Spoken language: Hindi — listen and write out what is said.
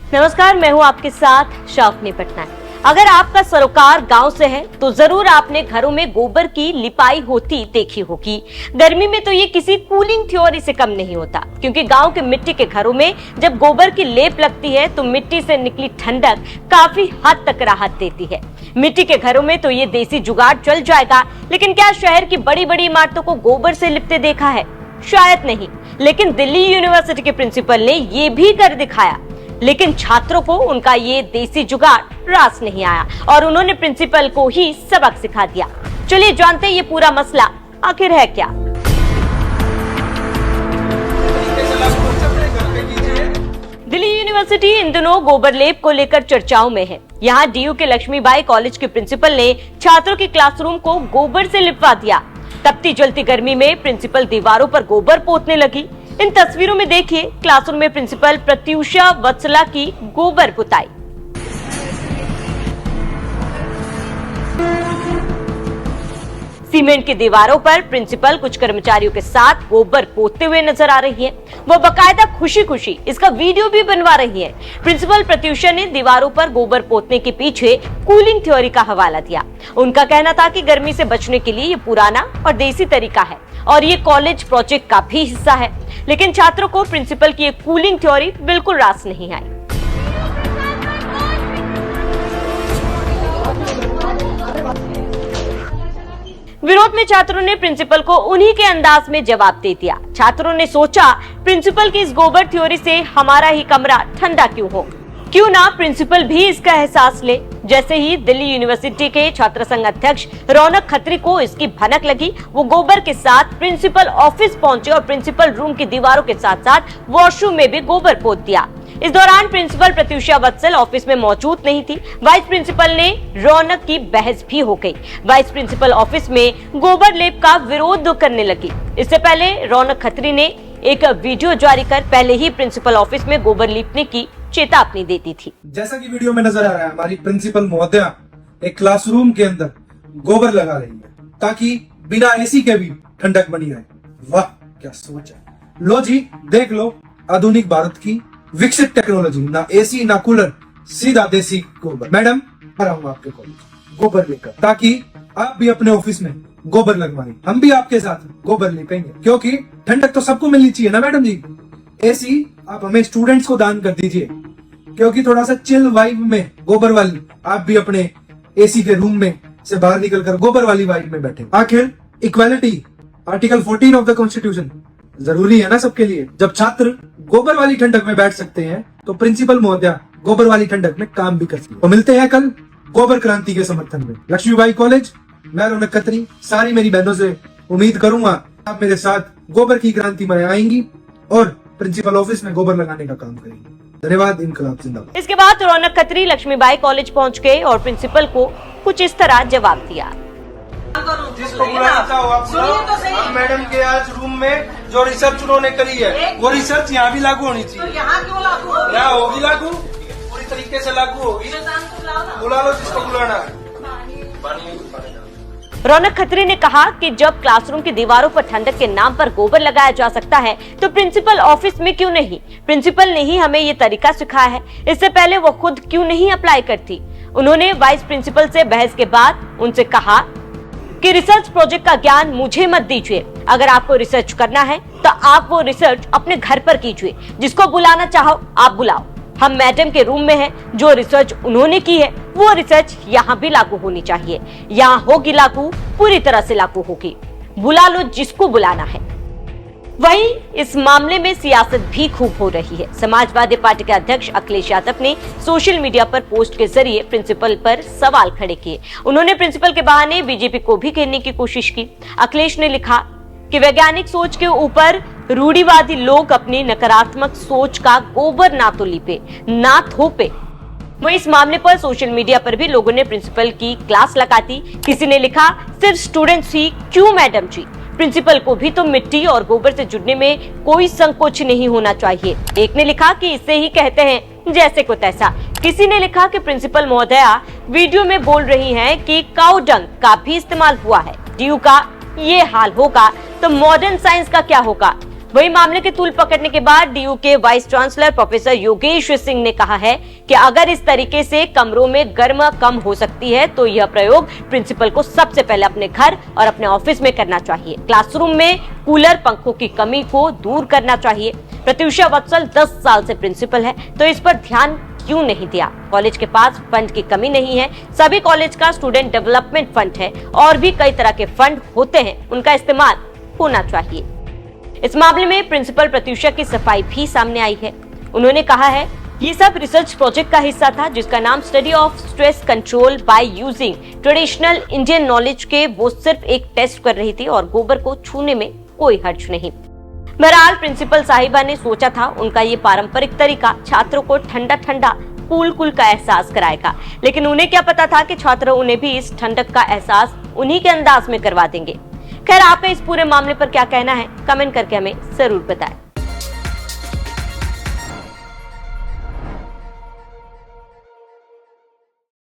नमस्कार, मैं हूं आपके साथ शाफनी पटनायक। अगर आपका सरोकार गांव से है तो जरूर आपने घरों में गोबर की लिपाई होती देखी होगी। गर्मी में तो ये किसी कूलिंग थ्योरी से कम नहीं होता, क्योंकि गांव के मिट्टी के घरों में जब गोबर की लेप लगती है तो मिट्टी से निकली ठंडक काफी हद तक राहत देती है। मिट्टी के घरों में तो ये देसी जुगाड़ चल जाएगा, लेकिन क्या शहर की बड़ी बड़ी इमारतों को गोबर से लिपते देखा है? शायद नहीं, लेकिन दिल्ली यूनिवर्सिटी के प्रिंसिपल ने ये भी कर दिखाया। लेकिन छात्रों को उनका ये देसी जुगाड़ रास नहीं आया और उन्होंने प्रिंसिपल को ही सबक सिखा दिया। चलिए जानते हैं ये पूरा मसला आखिर है क्या। दिल्ली यूनिवर्सिटी इन दिनों गोबर लेप को लेकर चर्चाओं में है। यहाँ डीयू के लक्ष्मीबाई कॉलेज के प्रिंसिपल ने छात्रों के क्लासरूम को गोबर से लिपवा दिया। तपती जलती गर्मी में प्रिंसिपल दीवारों पर गोबर पोतने लगी। इन तस्वीरों में देखिए क्लासरूम में प्रिंसिपल प्रत्युषा वत्सला की गोबर पुताई। सीमेंट की दीवारों पर प्रिंसिपल कुछ कर्मचारियों के साथ गोबर पोतते हुए नजर आ रही है। वो बकायदा खुशी खुशी इसका वीडियो भी बनवा रही है। प्रिंसिपल प्रत्युषा ने दीवारों पर गोबर पोतने के पीछे कूलिंग थ्योरी का हवाला दिया। उनका कहना था कि गर्मी से बचने के लिए ये पुराना और देसी तरीका है और ये कॉलेज प्रोजेक्ट का भी हिस्सा है। लेकिन छात्रों को प्रिंसिपल की ये कूलिंग थ्योरी बिल्कुल रास नहीं आई। विरोध में छात्रों ने प्रिंसिपल को उन्हीं के अंदाज में जवाब दे दिया। छात्रों ने सोचा, प्रिंसिपल की इस गोबर थ्योरी से हमारा ही कमरा ठंडा क्यों हो, क्यों ना प्रिंसिपल भी इसका एहसास ले। जैसे ही दिल्ली यूनिवर्सिटी के छात्र संघ अध्यक्ष रौनक खत्री को इसकी भनक लगी, वो गोबर के साथ प्रिंसिपल ऑफिस पहुंचे और प्रिंसिपल रूम की दीवारों के साथ साथ वॉशरूम में भी गोबर पोत दिया। इस दौरान प्रिंसिपल प्रत्युषा वत्सल ऑफिस में मौजूद नहीं थी। वाइस प्रिंसिपल ने रौनक की बहस भी हो गई। वाइस प्रिंसिपल ऑफिस में गोबर लेप का विरोध करने लगी। इससे पहले रौनक खत्री ने एक वीडियो जारी कर पहले ही प्रिंसिपल ऑफिस में गोबर लीपने की चेतावनी देती थी। जैसा कि वीडियो में नजर आ रहा है, हमारी प्रिंसिपल महोदया एक क्लासरूम के अंदर गोबर लगा रही है ताकि बिना एसी के भी ठंडक बनी रहे। वाह क्या सोच है। लो जी, देख लो आधुनिक भारत की विकसित टेक्नोलॉजी, ना एसी ना कूलर, सीधा देसी गोबर। मैडम, आ रहा हूँ आपके कॉलेज गोबर लेकर, ताकि आप भी अपने ऑफिस में गोबर लगवाएं। हम भी आपके साथ गोबर लेपेंगे, क्योंकि ठंडक तो सबको मिलनी चाहिए ना मैडम जी। एसी आप हमें स्टूडेंट्स को दान कर दीजिए, क्योंकि थोड़ा सा चिल वाइब में गोबर वाली आप भी अपने एसी के रूम में से बाहर निकलकर गोबर वाली वाइब में बैठे। आखिर equality article 14 of the constitution जरूरी है ना सबके लिए। जब छात्र गोबर वाली ठंडक में बैठ सकते हैं तो प्रिंसिपल महोदया गोबर वाली ठंडक में काम भी कर सकते हैं। तो मिलते हैं कल गोबर क्रांति के समर्थन में। लक्ष्मीबाई कॉलेज, मैं रौनक खत्री, सारी मेरी बहनों से उम्मीद करूंगा आप मेरे साथ गोबर की क्रांति में आएंगी और प्रिंसिपल ऑफिस में गोबर लगाने का काम करेंगे। धन्यवाद। इनकलाब जिंदाबाद। इसके बाद रौनक खत्री लक्ष्मीबाई कॉलेज पहुंच गए और प्रिंसिपल को कुछ इस तरह जवाब दिया। जिसको बुलाना चाहो आप बुलाओ। मैडम के आज रूम में जो रिसर्च उन्होंने करी है वो रिसर्च यहाँ भी लागू होनी चाहिए। यहाँ क्यों लागू होगी? यहाँ होगी लागू, पूरी तरीके से लागू होगी। बुला लो जिसको बुलाना है। रौनक खत्री ने कहा कि जब क्लासरूम की दीवारों पर ठंडक के नाम पर गोबर लगाया जा सकता है तो प्रिंसिपल ऑफिस में क्यों नहीं? प्रिंसिपल ने ही हमें ये तरीका सिखाया है, इससे पहले वो खुद क्यों नहीं अप्लाई करती? उन्होंने वाइस प्रिंसिपल से बहस के बाद उनसे कहा कि रिसर्च प्रोजेक्ट का ज्ञान मुझे मत दीजिए। अगर आपको रिसर्च करना है तो आप वो रिसर्च अपने घर पर कीजिए। जिसको बुलाना चाहो आप बुलाओ। हम मैडम के रूम में हैं, जो रिसर्च उन्होंने की है वो रिसर्च यहाँ भी लागू होनी चाहिए। यहाँ होगी लागू, पूरी तरह से लागू होगी। बुला लो जिसको बुलाना है। वहीं इस मामले में सियासत भी खूब हो रही है। समाजवादी पार्टी के अध्यक्ष अखिलेश यादव ने सोशल मीडिया पर पोस्ट के जरिए प्रिंसिपल पर सवाल खड़े किए। उन्होंने प्रिंसिपल के बहाने बीजेपी को भी घेरने की कोशिश की। अखिलेश ने लिखा कि वैज्ञानिक सोच के ऊपर रूढ़िवादी लोग अपनी नकारात्मक सोच का गोबर ना तो लिपे ना थोपे। वहीं इस मामले पर सोशल मीडिया पर भी लोगों ने प्रिंसिपल की क्लास लगा दी। किसी ने लिखा, सिर्फ स्टूडेंट्स ही क्यों मैडम जी, प्रिंसिपल को भी तो मिट्टी और गोबर से जुड़ने में कोई संकोच नहीं होना चाहिए। एक ने लिखा कि इससे ही कहते हैं जैसे को तैसा। किसी ने लिखा कि प्रिंसिपल महोदया वीडियो में बोल रही हैं कि काऊ डंग का भी इस्तेमाल हुआ है। डीयू का ये हाल होगा तो मॉडर्न साइंस का क्या होगा? वही मामले के तूल पकड़ने के बाद डीयू के vice chancellor professor Yogesh Singh ने कहा है कि अगर इस तरीके से कमरों में गर्म कम हो सकती है तो यह प्रयोग प्रिंसिपल को सबसे पहले अपने घर और अपने ऑफिस में करना चाहिए। क्लासरूम में कूलर पंखों की कमी को दूर करना चाहिए। प्रत्युषा वत्सल 10 साल से प्रिंसिपल है, तो इस पर ध्यान क्यों नहीं दिया? कॉलेज के पास फंड की कमी नहीं है, सभी कॉलेज का स्टूडेंट डेवलपमेंट फंड है और भी कई तरह के फंड होते हैं, उनका इस्तेमाल होना चाहिए। इस मामले में प्रिंसिपल प्रत्युषा की सफाई भी सामने आई है। उन्होंने कहा है ये सब रिसर्च प्रोजेक्ट का हिस्सा था जिसका नाम study of stress control by using traditional Indian knowledge के वो सिर्फ एक टेस्ट कर रही थी और गोबर को छूने में कोई हर्ज नहीं। बहरहाल प्रिंसिपल साहिबा ने सोचा था उनका ये पारंपरिक तरीका छात्रों को ठंडा ठंडा कूल का एहसास कराएगा, लेकिन उन्हें क्या पता था कि छात्र उन्हें भी इस ठंडक का एहसास उन्हीं के अंदाज में करवा देंगे। खैर, आपका इस पूरे मामले पर क्या कहना है, कमेंट करके हमें जरूर बताएं।